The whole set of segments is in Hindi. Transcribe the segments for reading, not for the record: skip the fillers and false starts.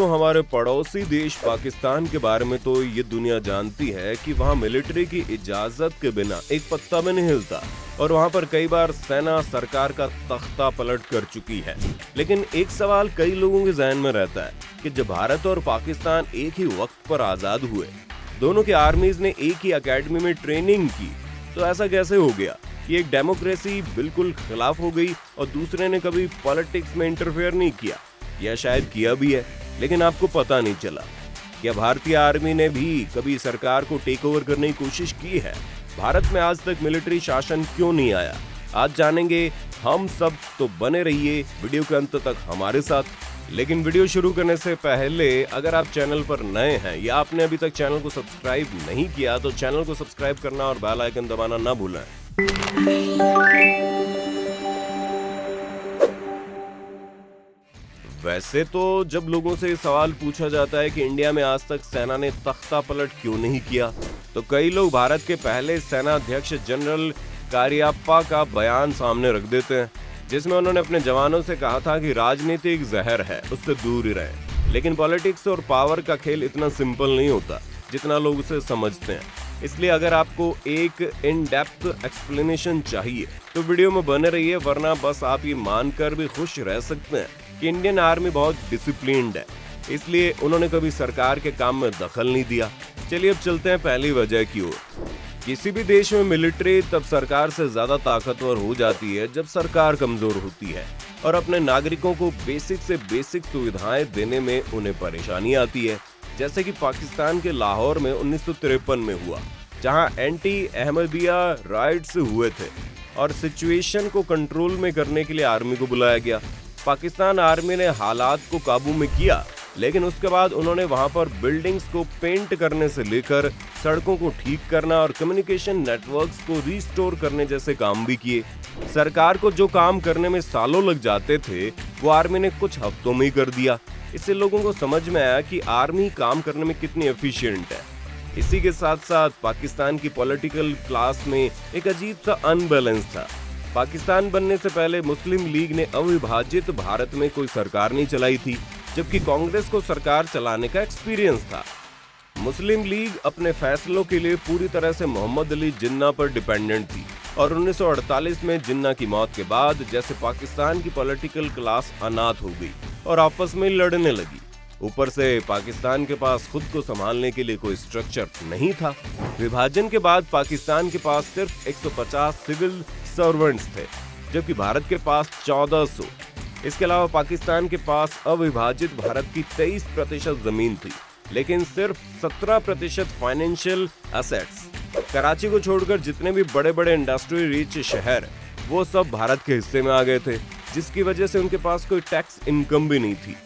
दोस्तों, हमारे पड़ोसी देश पाकिस्तान के बारे में तो ये दुनिया जानती है कि वहाँ मिलिट्री की इजाजत के बिना एक पत्ता भी नहीं हिलता और वहाँ पर कई बार सेना सरकार का तख्ता पलट कर चुकी है। लेकिन एक सवाल कई लोगों के जहन में रहता है कि जब भारत और पाकिस्तान एक ही वक्त पर आजाद हुए, दोनों के आर्मीज ने एक ही एकेडमी में ट्रेनिंग की, तो ऐसा कैसे हो गया कि एक डेमोक्रेसी बिल्कुल खिलाफ हो गई और दूसरे ने कभी पॉलिटिक्स में इंटरफेयर नहीं किया, या शायद किया भी है लेकिन आपको पता नहीं चला। क्या भारतीय आर्मी ने भी कभी सरकार को टेक ओवर करने की कोशिश की है? भारत में आज तक मिलिट्री शासन क्यों नहीं आया? आज जानेंगे हम सब, तो बने रहिए वीडियो के अंत तक हमारे साथ। लेकिन वीडियो शुरू करने से पहले अगर आप चैनल पर नए हैं या आपने अभी तक चैनल को सब्सक्राइब नहीं किया तो चैनल को सब्सक्राइब करना और बेल आइकन दबाना ना भूलें। वैसे तो जब लोगों से सवाल पूछा जाता है कि इंडिया में आज तक सेना ने तख्ता पलट क्यों नहीं किया, तो कई लोग भारत के पहले सेना अध्यक्ष जनरल कारियाप्पा का बयान सामने रख देते हैं, जिसमें उन्होंने अपने जवानों से कहा था कि राजनीति एक जहर है, उससे दूर ही रहें। लेकिन पॉलिटिक्स और पावर का खेल इतना सिंपल नहीं होता जितना लोग उसे समझते हैं। इसलिए अगर आपको एक इन डेप्थ एक्सप्लेनेशन चाहिए तो वीडियो में बने रहिए, वरना बस आप ये मानकर भी खुश रह सकते हैं कि इंडियन आर्मी बहुत डिसिप्लिन्ड है, इसलिए उन्होंने कभी सरकार के काम में दखल नहीं दिया। चलिए अब चलते हैं पहली वजह की ओर। किसी भी देश में मिलिट्री तब सरकार से ज्यादा ताकतवर हो जाती है जब सरकार कमजोर होती है और अपने नागरिकों को बेसिक से बेसिक सुविधाएं देने में उन्हें परेशानी आती है, जैसे कि पाकिस्तान के लाहौर में 1953 में हुआ, जहां एंटी अहमदिया राइट्स हुए थे और सिचुएशन को कंट्रोल में करने के लिए आर्मी को बुलाया गया। पाकिस्तान आर्मी ने हालात को काबू में किया, लेकिन उसके बाद उन्होंने वहां पर बिल्डिंग्स को पेंट करने से लेकर सड़कों को ठीक करना और कम्युनिकेशन नेटवर्क्स को रिस्टोर करने जैसे काम भी किए। सरकार को जो काम करने में सालों लग जाते थे वो आर्मी ने कुछ हफ्तों में ही कर दिया। इससे लोगों को समझ में आया कि आर्मी काम करने में कितनी एफिशिएंट है। इसी के साथ साथ पाकिस्तान की पॉलिटिकल क्लास में एक अजीब सा अनबैलेंस था। पाकिस्तान बनने से पहले मुस्लिम लीग ने अविभाजित भारत में कोई सरकार नहीं चलाई थी, जबकि कांग्रेस को सरकार चलाने का एक्सपीरियंस था। मुस्लिम लीग अपने फैसलों के लिए पूरी तरह से मोहम्मद अली जिन्ना पर डिपेंडेंट थी और 1948 में जिन्ना की मौत के बाद जैसे पाकिस्तान की पॉलिटिकल क्लास अनाथ हो गई और आपस में लड़ने लगी। ऊपर से पाकिस्तान के पास खुद को संभालने के लिए कोई स्ट्रक्चर नहीं था। विभाजन के बाद पाकिस्तान के पास सिर्फ 150 सिविल सर्वेंट्स थे, जबकि भारत के पास 1400। इसके अलावा पाकिस्तान के पास अविभाजित भारत की 23% जमीन थी, लेकिन सिर्फ 17% फाइनेंशियल एसेट्स। कराची को छोड़कर जितने भी बड़े बड़े इंडस्ट्री रिच शहर वो सब भारत के हिस्से में आ गए थे, जिसकी वजह से उनके पास कोई टैक्स इनकम भी नहीं थी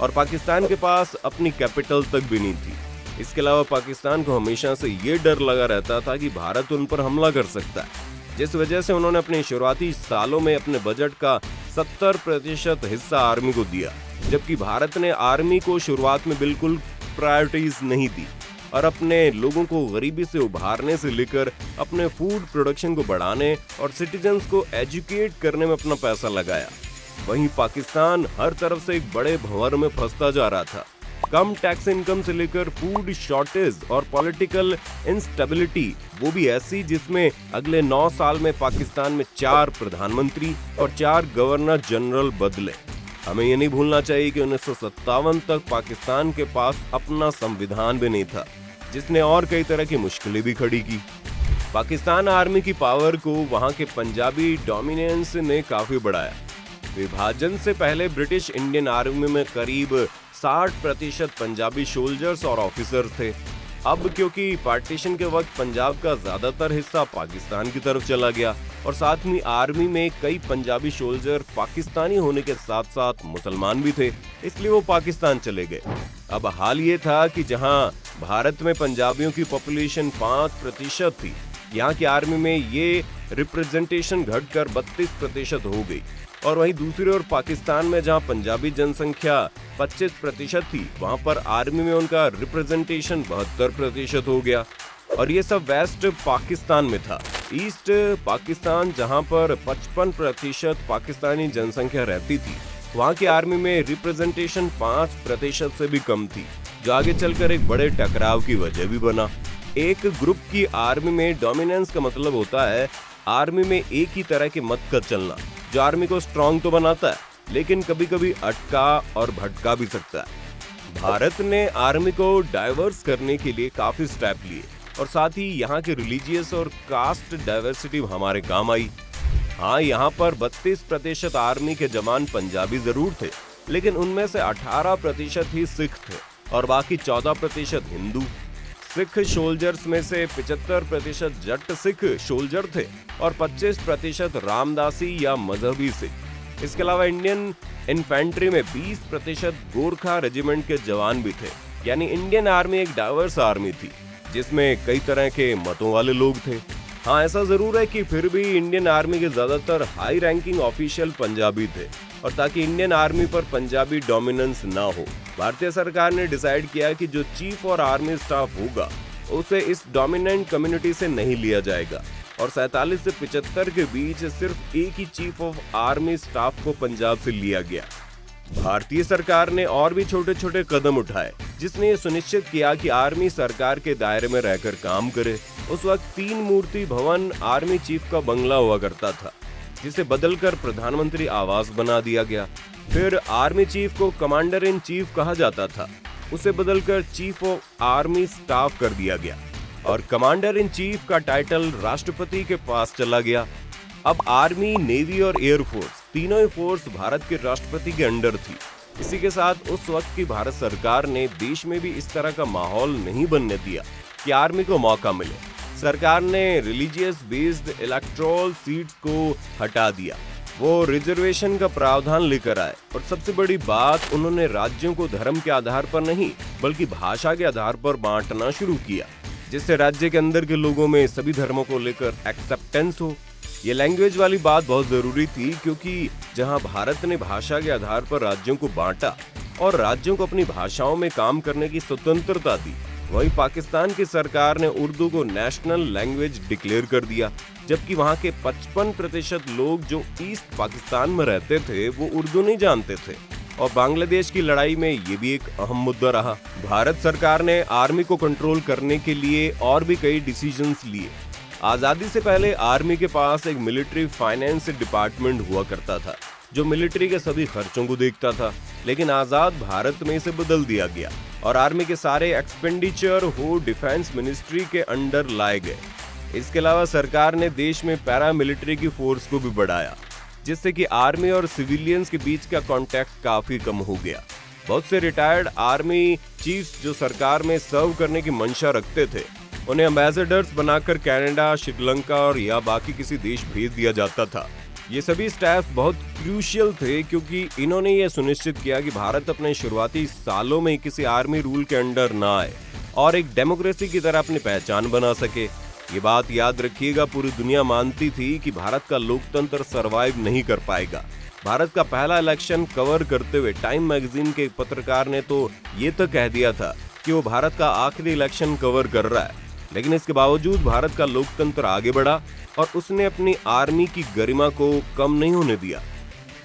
और पाकिस्तान के पास अपनी कैपिटल तक भी नहीं थी। इसके अलावा पाकिस्तान को हमेशा से ये डर लगा रहता था कि भारत उन पर हमला कर सकता है, जिस वजह से उन्होंने अपने शुरुआती सालों में अपने बजट का 70% हिस्सा आर्मी को दिया, जबकि भारत ने आर्मी को शुरुआत में बिल्कुल प्रायोरिटीज नहीं दी और अपने लोगों को गरीबी से उभारने से लेकर अपने फूड प्रोडक्शन को बढ़ाने और सिटीजन्स को एजुकेट करने में अपना पैसा लगाया। वहीं पाकिस्तान हर तरफ से एक बड़े भंवर में फंसता जा रहा था। कम टैक्स इनकम से लेकर फूड शॉर्टेज और पॉलिटिकल इंस्टेबिलिटी, वो भी ऐसी जिसमें अगले 9 साल में पाकिस्तान में 4 प्रधानमंत्री और 4 गवर्नर जनरल बदले। हमें ये नहीं भूलना चाहिए कि 1957 तक पाकिस्तान के पास अपना संविधान भी नहीं था, जिसने और कई तरह की मुश्किलें भी खड़ी की। पाकिस्तान आर्मी की पावर को वहां के पंजाबी डोमिनेंस ने काफी बढ़ाया। विभाजन से पहले ब्रिटिश इंडियन आर्मी में करीब 60% पंजाबी सोल्जर्स और ऑफिसर्स थे। अब क्योंकि पार्टीशन के वक्त पंजाब का ज्यादातर हिस्सा पाकिस्तान की तरफ चला गया और साथ में आर्मी में कई पंजाबी सोल्जर पाकिस्तानी होने के साथ साथ मुसलमान भी थे, इसलिए वो पाकिस्तान चले गए। अब हाल ये था कि जहां भारत में पंजाबियों की पॉपुलेशन 5% थी, यहाँ की आर्मी में ये रिप्रेजेंटेशन घटकर 32% हो गई और वहीं दूसरी ओर पाकिस्तान में जहां पंजाबी जनसंख्या 25% थी, वहां पर आर्मी में उनका रिप्रेजेंटेशन 72% हो गया। और ये सब वेस्ट पाकिस्तान में था। ईस्ट पाकिस्तान जहां पर 55% पाकिस्तानी जनसंख्या रहती थी, वहाँ की आर्मी में रिप्रेजेंटेशन 5% से भी कम थी, जो आगे चलकर एक बड़े टकराव की वजह भी बना। एक ग्रुप की आर्मी में डोमिनेंस का मतलब होता है आर्मी में एक ही तरह के मत का चलना, जो आर्मी को स्ट्रांग तो बनाता है लेकिन कभी कभी अटका और भटका भी सकता है। भारत ने आर्मी को डाइवर्स करने के लिए काफी स्टेप लिए और साथ ही यहाँ के रिलीजियस और कास्ट डाइवर्सिटी हमारे काम आई। हाँ, यहाँ पर 32% आर्मी के जवान पंजाबी जरूर थे, लेकिन उनमें से 18% ही सिख थे और बाकी 14% हिंदू। सिख सोल्जर्स में से 75% जट सिख सोल्जर थे और 25% रामदासी या मजहबी सिख। इसके अलावा इंडियन इन्फेंट्री में 20% गोरखा रेजिमेंट के जवान भी थे। यानी इंडियन आर्मी एक डाइवर्स आर्मी थी जिसमें कई तरह के मतों वाले लोग थे। हाँ, ऐसा जरूर है कि फिर भी इंडियन आर्मी के ज्यादातर हाई रैंकिंग ऑफिशियल पंजाबी थे और ताकि इंडियन आर्मी पर पंजाबी डोमिनेंस ना हो, भारतीय सरकार ने डिसाइड किया कि जो चीफ और आर्मी स्टाफ होगा उसे इस डोमिनेंट कम्युनिटी से नहीं लिया जाएगा और 47 से 75 के बीच सिर्फ एक ही चीफ ऑफ आर्मी स्टाफ को पंजाब से लिया गया। भारतीय सरकार ने और भी छोटे छोटे कदम उठाए जिसने ये सुनिश्चित किया कि आर्मी सरकार के दायरे में रहकर काम करे। उस वक्त 3 मूर्ति भवन आर्मी चीफ का बंगला हुआ करता था, जिसे बदलकर प्रधानमंत्री आवास बना दिया गया। फिर आर्मी चीफ को कमांडर इन चीफ कहा जाता था, उसे बदलकर चीफ ऑफ आर्मी स्टाफ कर दिया गया और कमांडर इन चीफ का टाइटल राष्ट्रपति के पास चला गया। अब आर्मी, नेवी और एयरफोर्स तीनों ही फोर्स भारत के राष्ट्रपति के अंडर थी। इसी के साथ उस वक्त की भारत सरकार ने देश में भी इस तरह का माहौल नहीं बनने दिया कि आर्मी को मौका मिले। सरकार ने रिलीजियस बेस्ड इलेक्टोरल सीट्स को हटा दिया, वो रिजर्वेशन का प्रावधान लेकर आए और सबसे बड़ी बात, उन्होंने राज्यों को धर्म के आधार पर नहीं बल्कि भाषा के आधार पर बांटना शुरू किया, जिससे राज्य के अंदर के लोगों में सभी धर्मों को लेकर एक्सेप्टेंस हो। ये लैंग्वेज वाली बात बहुत जरूरी थी क्योंकि जहां भारत ने भाषा के आधार पर राज्यों को बांटा और राज्यों को अपनी भाषाओं में काम करने की स्वतंत्रता दी, वहीं पाकिस्तान की सरकार ने उर्दू को नेशनल लैंग्वेज डिक्लेयर कर दिया, जबकि वहां के 55% लोग जो ईस्ट पाकिस्तान में रहते थे वो उर्दू नहीं जानते थे। और बांग्लादेश की लड़ाई में ये भी एक अहम मुद्दा रहा। भारत सरकार ने आर्मी को कंट्रोल करने के लिए और भी कई डिसीजंस लिए। आजादी से पहले आर्मी के पास एक मिलिट्री फाइनेंस डिपार्टमेंट हुआ करता था जो मिलिट्री के सभी खर्चों को देखता था, लेकिन आजाद भारत में इसे बदल दिया गया और आर्मी के सारे एक्सपेंडिचर हो डिफेंस मिनिस्ट्री के अंडर लाए गए। इसके अलावा सरकार ने देश में पैरा मिलिट्री की फोर्स को भी बढ़ाया, जिससे कि आर्मी और सिविलियंस के बीच का कांटेक्ट काफी कम हो गया। बहुत से रिटायर्ड आर्मी चीफ्स जो सरकार में सर्व करने की मंशा रखते थे, उन्हें एम्बेसडर्स बनाकर कनाडा, श्रीलंका और या बाकी किसी देश भेज दिया जाता था। ये सभी स्टाफ बहुत क्रूशियल थे क्योंकि इन्होंने ये सुनिश्चित किया कि भारत अपने शुरुआती सालों में किसी आर्मी रूल के अंडर ना आए और एक डेमोक्रेसी की तरह अपनी पहचान बना सके। ये बात याद रखिएगा, पूरी दुनिया मानती थी कि भारत का लोकतंत्र सरवाइव नहीं कर पाएगा। भारत का पहला इलेक्शन कवर करते हुए टाइम मैगजीन के पत्रकार ने तो ये तक कह दिया था कि वो भारत का आखिरी इलेक्शन कवर कर रहा है, लेकिन इसके बावजूद भारत का लोकतंत्र आगे बढ़ा और उसने अपनी आर्मी की गरिमा को कम नहीं होने दिया।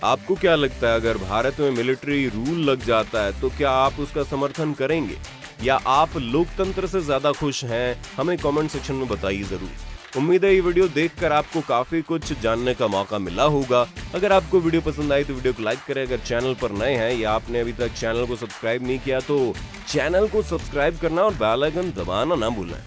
आपको क्या लगता है, अगर भारत में मिलिट्री रूल लग जाता है तो क्या आप उसका समर्थन करेंगे या आप लोकतंत्र से ज्यादा खुश हैं? हमें कमेंट सेक्शन में बताइए जरूर। उम्मीद है ये वीडियो देखकर आपको काफी कुछ जानने का मौका मिला होगा। अगर आपको वीडियो पसंद आई तो वीडियो को लाइक करें। अगर चैनल पर नए हैं या आपने अभी तक चैनल को सब्सक्राइब नहीं किया तो चैनल को सब्सक्राइब करना और बेल आइकन दबाना ना भूलें।